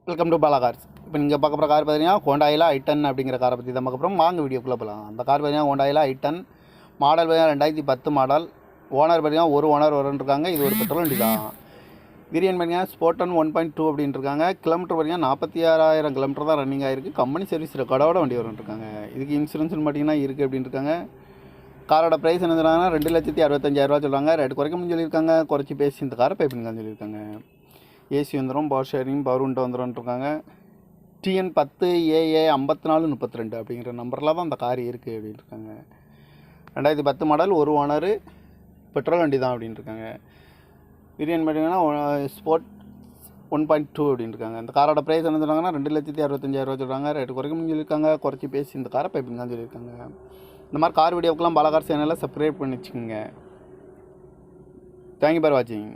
Welcome to Bala cars. இப்போ நீங்கள் பார்க்க போகிற கார் பார்த்தீங்கன்னா ஹோண்டாயில் i10 அப்படிங்கிற காரை பற்றி தான் பார்க்க போகிறோம். வாங்க வீடியோக்குள்ளே போகலாம். அந்த கார் பார்த்தீங்கன்னா ஹோண்டாயில் i10 மாடல் பார்த்தீங்கன்னா 2010 மாடல். ஓனர் பார்த்தீங்கன்னா ஒரு ஓனர் இருக்காங்க. இது ஒரு பெட்ரோல் வண்டி தான். வேரியன்ட் பார்த்தீங்கன்னா ஸ்போர்டன் 1.2 அப்படின்னு இருக்காங்க. கிலோமீட்டர் பார்த்தீங்கன்னா 46,000 கிலோமீட்டர் தான் ரன்னிங் ஆகிருக்கு. கம்பெனி சர்வீஸ் ரெக்கார்டோட வண்டி இருக்காங்க. இதுக்கு இன்சூரன்ஸ்னு பார்த்தீங்கன்னா இருக்குது அப்படின்னு இருக்காங்க. காரோட ப்ரைஸ் என்ன சொல்கிறாங்கன்னா 2,65,000 சொல்கிறாங்க. ரேட்டு குறைக்கணும்னு சொல்லியிருக்காங்க. குறைச்சி பேசி இந்த காரை பே பண்ணிக்கலாம்னு சொல்லியிருக்காங்க. ஏசி வந்துடும், பவர் ஷேரிங், பவர் விண்டோ வந்துடும்ன்ட்ருக்காங்க. TN 10 AA 5432 அப்படிங்கிற நம்பரில் தான் அந்த கார் இருக்குது அப்படின்ட்டுருக்காங்க. 2010 மாடல், ஒரு ஓனர், பெட்ரோல் வண்டி தான் அப்படின்ட்டுருக்காங்க. வேரியன்ட் பார்த்தீங்கன்னா ஸ்போர்ட் 1.2 அப்படின்ட்டுருக்காங்க. இந்த காரோட ப்ரைஸ் என்ன சொல்கிறாங்கன்னா 2,65,000 சொல்கிறாங்க. ரேட்டு குறைக்கணும்னு சொல்லியிருக்காங்க. குறைச்சி பேசி இந்த காரை பே பண்ணிக்கலாம்னு சொல்லியிருக்காங்க. இந்த மாதிரி கார் வீடியோக்கெல்லாம் பாலா கார் சேனலில் சப்ஸ்கிரைப் பண்ணி வச்சுக்கோங்க. தேங்க்யூ ஃபார் வாட்சிங்.